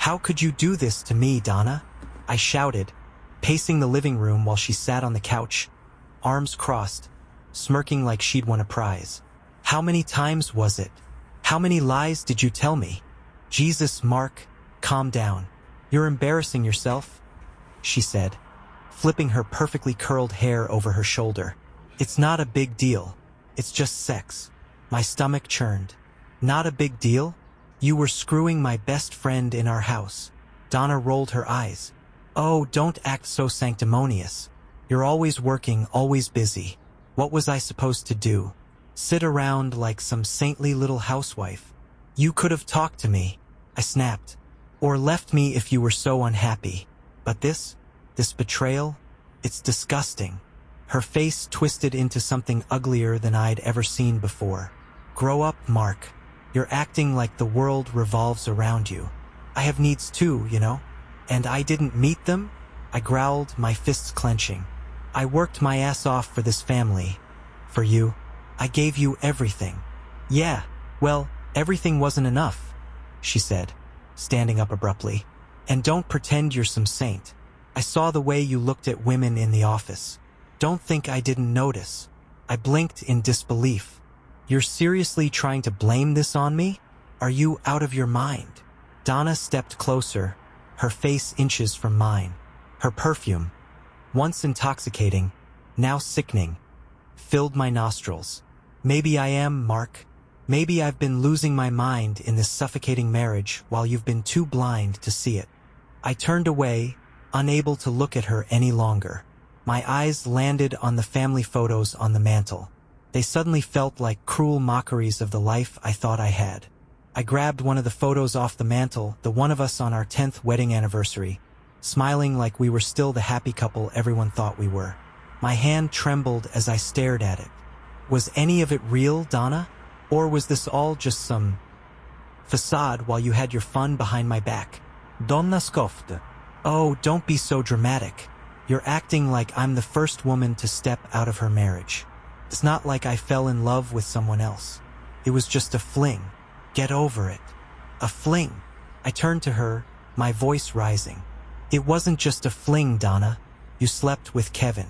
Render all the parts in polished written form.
How could you do this to me, Donna? I shouted, pacing the living room while she sat on the couch, arms crossed, smirking like she'd won a prize. How many times was it? How many lies did you tell me? Jesus, Mark, calm down. You're embarrassing yourself, she said, flipping her perfectly curled hair over her shoulder. It's not a big deal. It's just sex. My stomach churned. Not a big deal? You were screwing my best friend in our house. Donna rolled her eyes. Oh, don't act so sanctimonious. You're always working, always busy. What was I supposed to do? Sit around like some saintly little housewife? You could have talked to me, I snapped. Or left me if you were so unhappy. But this betrayal, it's disgusting. Her face twisted into something uglier than I'd ever seen before. Grow up, Mark. You're acting like the world revolves around you. I have needs too, you know? And I didn't meet them? I growled, my fists clenching. I worked my ass off for this family. For you. I gave you everything. Yeah, well, everything wasn't enough, she said, standing up abruptly. And don't pretend you're some saint. I saw the way you looked at women in the office. Don't think I didn't notice. I blinked in disbelief. You're seriously trying to blame this on me? Are you out of your mind? Donna stepped closer, her face inches from mine. Her perfume, once intoxicating, now sickening, filled my nostrils. Maybe I am, Mark. Maybe I've been losing my mind in this suffocating marriage while you've been too blind to see it. I turned away, unable to look at her any longer. My eyes landed on the family photos on the mantel. They suddenly felt like cruel mockeries of the life I thought I had. I grabbed one of the photos off the mantel, the one of us on our 10th wedding anniversary, smiling like we were still the happy couple everyone thought we were. My hand trembled as I stared at it. Was any of it real, Donna? Or was this all just some facade while you had your fun behind my back? Donna scoffed. Oh, don't be so dramatic. You're acting like I'm the first woman to step out of her marriage. It's not like I fell in love with someone else. It was just a fling. Get over it. A fling. I turned to her, my voice rising. It wasn't just a fling, Donna. You slept with Kevin.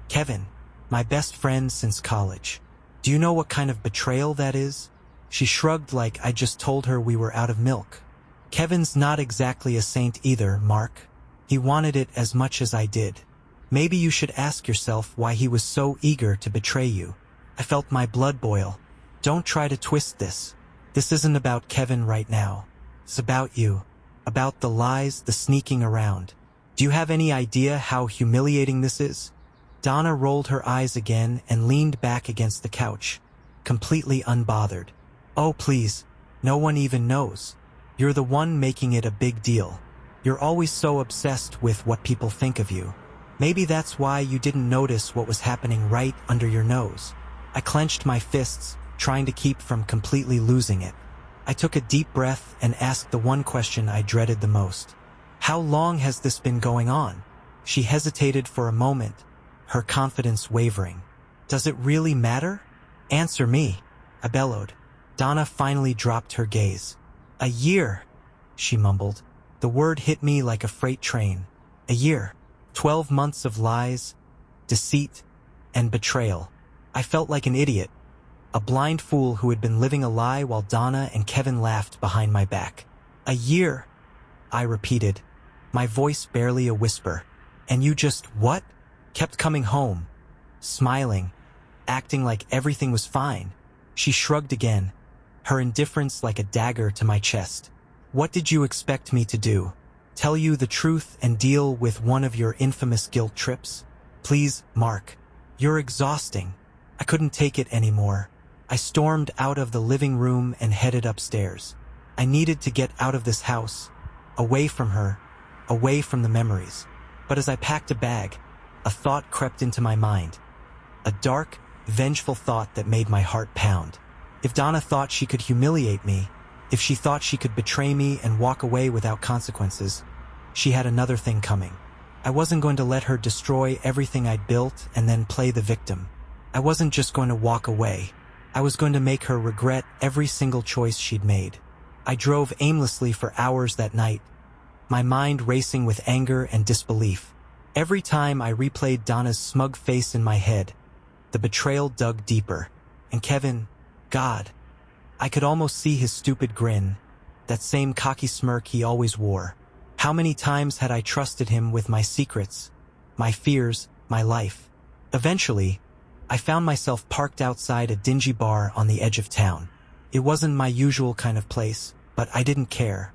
Kevin, my best friend since college. Do you know what kind of betrayal that is? She shrugged like I just told her we were out of milk. Kevin's not exactly a saint either, Mark. He wanted it as much as I did. Maybe you should ask yourself why he was so eager to betray you. I felt my blood boil. Don't try to twist this. This isn't about Kevin right now. It's about you. About the lies, the sneaking around. Do you have any idea how humiliating this is? Donna rolled her eyes again and leaned back against the couch, completely unbothered. Oh, please. No one even knows. You're the one making it a big deal. You're always so obsessed with what people think of you. Maybe that's why you didn't notice what was happening right under your nose. I clenched my fists, trying to keep from completely losing it. I took a deep breath and asked the one question I dreaded the most. How long has this been going on? She hesitated for a moment, her confidence wavering. Does it really matter? Answer me, I bellowed. Donna finally dropped her gaze. A year, she mumbled. The word hit me like a freight train. A year. 12 months of lies, deceit, and betrayal. I felt like an idiot, a blind fool who had been living a lie while Donna and Kevin laughed behind my back. A year, I repeated, my voice barely a whisper. And you just, what? Kept coming home, smiling, acting like everything was fine. She shrugged again, her indifference like a dagger to my chest. What did you expect me to do? Tell you the truth and deal with one of your infamous guilt trips? Please, Mark. You're exhausting. I couldn't take it anymore. I stormed out of the living room and headed upstairs. I needed to get out of this house, away from her, away from the memories. But as I packed a bag, a thought crept into my mind. A dark, vengeful thought that made my heart pound. If Donna thought she could humiliate me, if she thought she could betray me and walk away without consequences, she had another thing coming. I wasn't going to let her destroy everything I'd built and then play the victim. I wasn't just going to walk away. I was going to make her regret every single choice she'd made. I drove aimlessly for hours that night, my mind racing with anger and disbelief. Every time I replayed Donna's smug face in my head, the betrayal dug deeper. And Kevin, God, I could almost see his stupid grin, that same cocky smirk he always wore. How many times had I trusted him with my secrets, my fears, my life? Eventually, I found myself parked outside a dingy bar on the edge of town. It wasn't my usual kind of place, but I didn't care.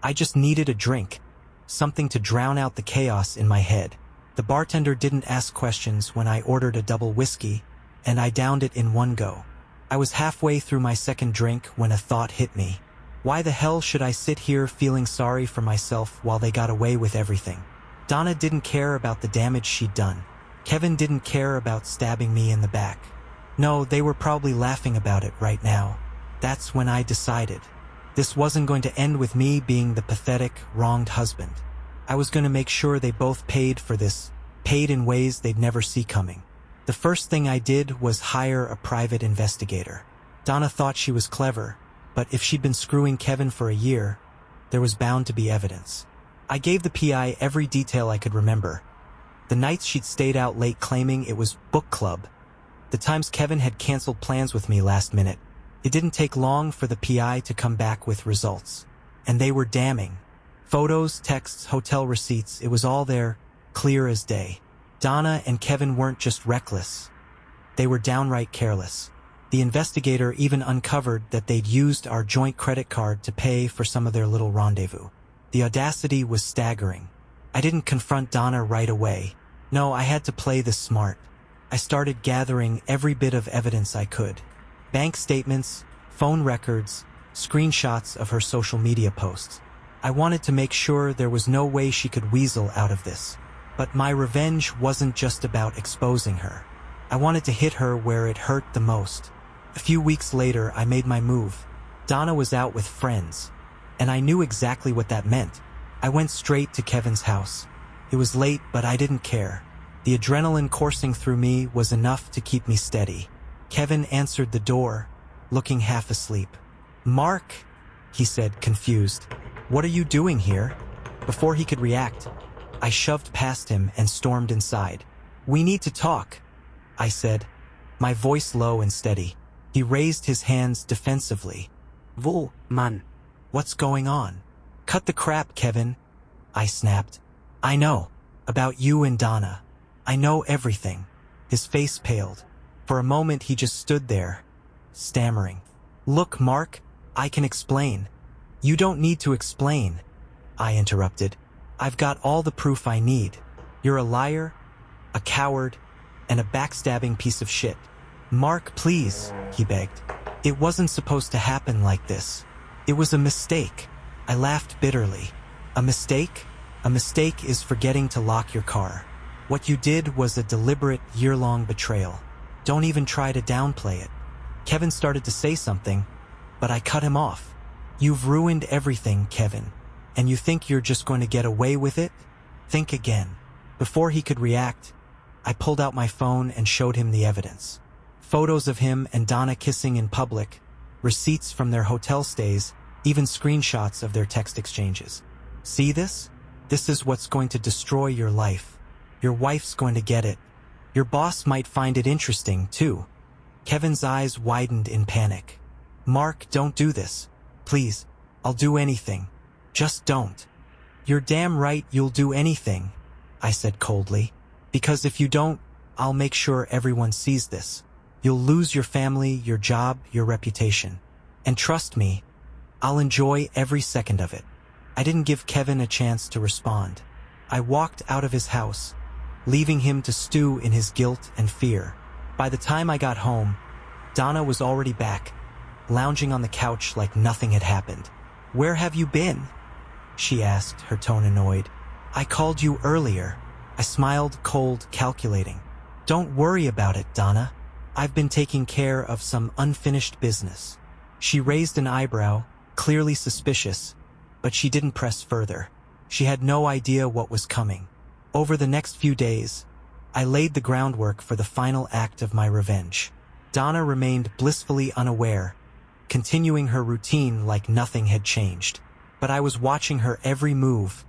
I just needed a drink, something to drown out the chaos in my head. The bartender didn't ask questions when I ordered a double whiskey, and I downed it in one go. I was halfway through my second drink when a thought hit me. Why the hell should I sit here feeling sorry for myself while they got away with everything? Donna didn't care about the damage she'd done. Kevin didn't care about stabbing me in the back. No, they were probably laughing about it right now. That's when I decided. This wasn't going to end with me being the pathetic, wronged husband. I was going to make sure they both paid for this, paid in ways they'd never see coming. The first thing I did was hire a private investigator. Donna thought she was clever, but if she'd been screwing Kevin for a year, there was bound to be evidence. I gave the PI every detail I could remember. The nights she'd stayed out late claiming it was book club. The times Kevin had canceled plans with me last minute. It didn't take long for the PI to come back with results. And they were damning. Photos, texts, hotel receipts, it was all there, clear as day. Donna and Kevin weren't just reckless. They were downright careless. The investigator even uncovered that they'd used our joint credit card to pay for some of their little rendezvous. The audacity was staggering. I didn't confront Donna right away. No, I had to play this smart. I started gathering every bit of evidence I could. Bank statements, phone records, screenshots of her social media posts. I wanted to make sure there was no way she could weasel out of this. But my revenge wasn't just about exposing her. I wanted to hit her where it hurt the most. A few weeks later, I made my move. Donna was out with friends, and I knew exactly what that meant. I went straight to Kevin's house. It was late, but I didn't care. The adrenaline coursing through me was enough to keep me steady. Kevin answered the door, looking half asleep. "Mark," he said, confused. "What are you doing here?" Before he could react, I shoved past him and stormed inside. "We need to talk," I said, my voice low and steady. He raised his hands defensively. "Wo, man. What's going on?" "Cut the crap, Kevin," I snapped. "I know. About you and Donna. I know everything." His face paled. For a moment he just stood there, stammering. "Look, Mark, I can explain." "You don't need to explain," I interrupted. "I've got all the proof I need. You're a liar, a coward, and a backstabbing piece of shit." "Mark, please," he begged. "It wasn't supposed to happen like this. It was a mistake." I laughed bitterly. "A mistake? A mistake is forgetting to lock your car. What you did was a deliberate, year-long betrayal. Don't even try to downplay it." Kevin started to say something, but I cut him off. "You've ruined everything, Kevin, and you think you're just going to get away with it? Think again." Before he could react, I pulled out my phone and showed him the evidence. Photos of him and Donna kissing in public, receipts from their hotel stays, even screenshots of their text exchanges. "See this? This is what's going to destroy your life. Your wife's going to get it. Your boss might find it interesting, too." Kevin's eyes widened in panic. "Mark, don't do this. Please, I'll do anything. Just don't." "You're damn right you'll do anything," I said coldly. "Because if you don't, I'll make sure everyone sees this. You'll lose your family, your job, your reputation. And trust me, I'll enjoy every second of it." I didn't give Kevin a chance to respond. I walked out of his house, leaving him to stew in his guilt and fear. By the time I got home, Donna was already back, lounging on the couch like nothing had happened. "Where have you been?" she asked, her tone annoyed. "I called you earlier." I smiled, cold, calculating. "Don't worry about it, Donna. I've been taking care of some unfinished business." She raised an eyebrow, clearly suspicious, but she didn't press further. She had no idea what was coming. Over the next few days, I laid the groundwork for the final act of my revenge. Donna remained blissfully unaware, continuing her routine like nothing had changed. But I was watching her every move,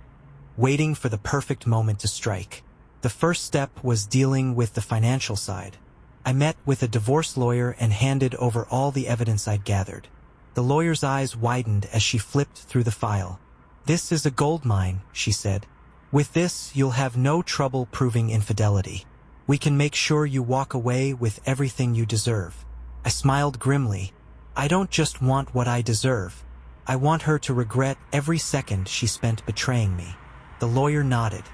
waiting for the perfect moment to strike. The first step was dealing with the financial side. I met with a divorce lawyer and handed over all the evidence I'd gathered. The lawyer's eyes widened as she flipped through the file. "This is a goldmine," she said. "With this, you'll have no trouble proving infidelity. We can make sure you walk away with everything you deserve." I smiled grimly. "I don't just want what I deserve. I want her to regret every second she spent betraying me." The lawyer nodded.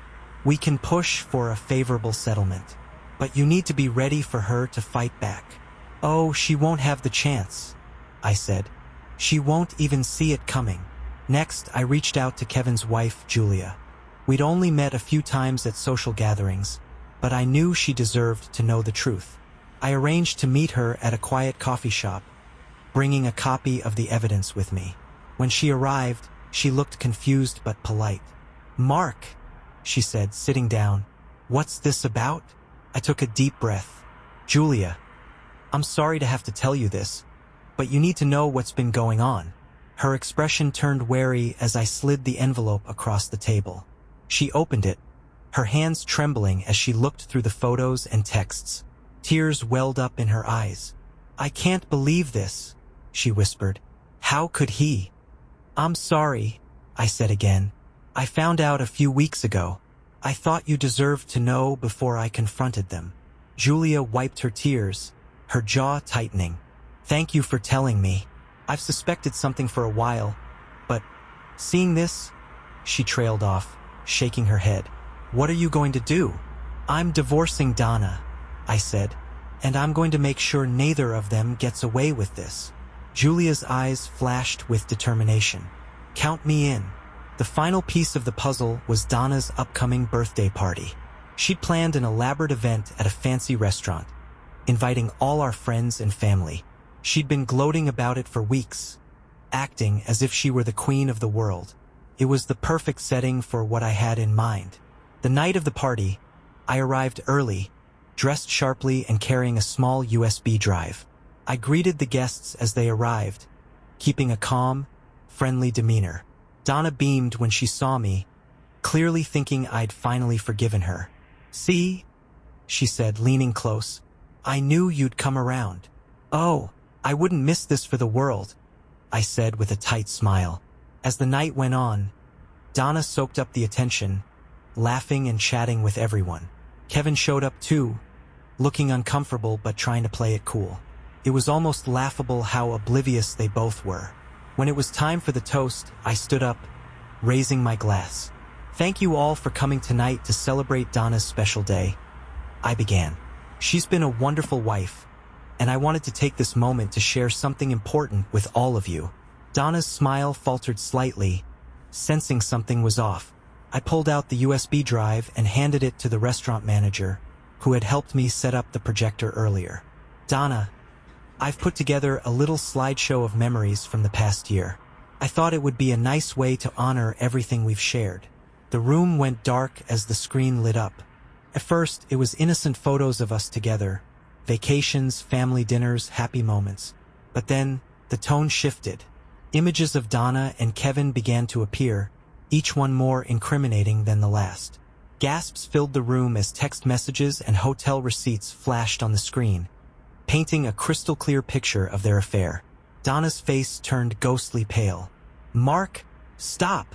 "We can push for a favorable settlement, but you need to be ready for her to fight back." "Oh, she won't have the chance," I said. "She won't even see it coming." Next, I reached out to Kevin's wife, Julia. We'd only met a few times at social gatherings, but I knew she deserved to know the truth. I arranged to meet her at a quiet coffee shop, bringing a copy of the evidence with me. When she arrived, she looked confused but polite. "Mark," she said, sitting down, "what's this about?" I took a deep breath. "Julia, I'm sorry to have to tell you this, but you need to know what's been going on." Her expression turned wary as I slid the envelope across the table. She opened it, her hands trembling as she looked through the photos and texts. Tears welled up in her eyes. "I can't believe this," she whispered. "How could he?" "I'm sorry," I said again. "I found out a few weeks ago. I thought you deserved to know before I confronted them." Julia wiped her tears, her jaw tightening. "Thank you for telling me. I've suspected something for a while, but seeing this," she trailed off, shaking her head. "What are you going to do?" "I'm divorcing Donna," I said, "and I'm going to make sure neither of them gets away with this." Julia's eyes flashed with determination. "Count me in." The final piece of the puzzle was Donna's upcoming birthday party. She'd planned an elaborate event at a fancy restaurant, inviting all our friends and family. She'd been gloating about it for weeks, acting as if she were the queen of the world. It was the perfect setting for what I had in mind. The night of the party, I arrived early, dressed sharply and carrying a small USB drive. I greeted the guests as they arrived, keeping a calm, friendly demeanor. Donna beamed when she saw me, clearly thinking I'd finally forgiven her. "See?" she said, leaning close. "I knew you'd come around." "Oh, I wouldn't miss this for the world," I said with a tight smile. As the night went on, Donna soaked up the attention, laughing and chatting with everyone. Kevin showed up too, looking uncomfortable but trying to play it cool. It was almost laughable how oblivious they both were. When it was time for the toast, I stood up, raising my glass. "Thank you all for coming tonight to celebrate Donna's special day," I began. "She's been a wonderful wife, and I wanted to take this moment to share something important with all of you." Donna's smile faltered slightly, sensing something was off. I pulled out the USB drive and handed it to the restaurant manager, who had helped me set up the projector earlier. "Donna, I've put together a little slideshow of memories from the past year. I thought it would be a nice way to honor everything we've shared." The room went dark as the screen lit up. At first, it was innocent photos of us together, vacations, family dinners, happy moments. But then, the tone shifted. Images of Donna and Kevin began to appear, each one more incriminating than the last. Gasps filled the room as text messages and hotel receipts flashed on the screen, painting a crystal-clear picture of their affair. Donna's face turned ghostly pale. "Mark, stop!"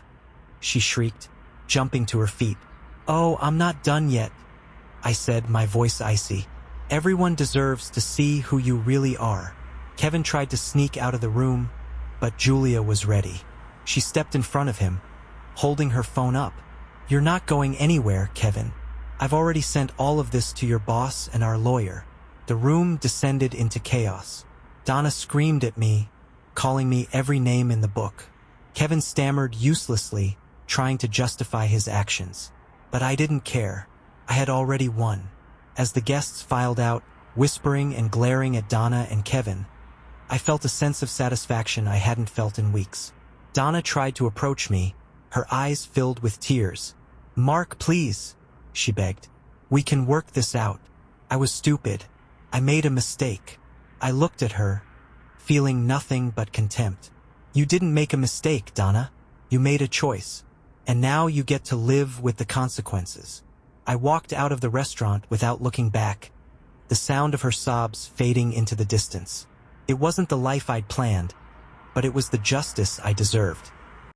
she shrieked, jumping to her feet. "Oh, I'm not done yet," I said, my voice icy. "Everyone deserves to see who you really are." Kevin tried to sneak out of the room, but Julia was ready. She stepped in front of him, holding her phone up. "You're not going anywhere, Kevin. I've already sent all of this to your boss and our lawyer." The room descended into chaos. Donna screamed at me, calling me every name in the book. Kevin stammered uselessly, trying to justify his actions. But I didn't care. I had already won. As the guests filed out, whispering and glaring at Donna and Kevin, I felt a sense of satisfaction I hadn't felt in weeks. Donna tried to approach me, her eyes filled with tears. "Mark, please," she begged. "We can work this out. I was stupid. I made a mistake." I looked at her, feeling nothing but contempt. "You didn't make a mistake, Donna. You made a choice. And now you get to live with the consequences. I walked out of the restaurant without looking back, the sound of her sobs fading into the distance. It wasn't the life I'd planned, but it was the justice I deserved.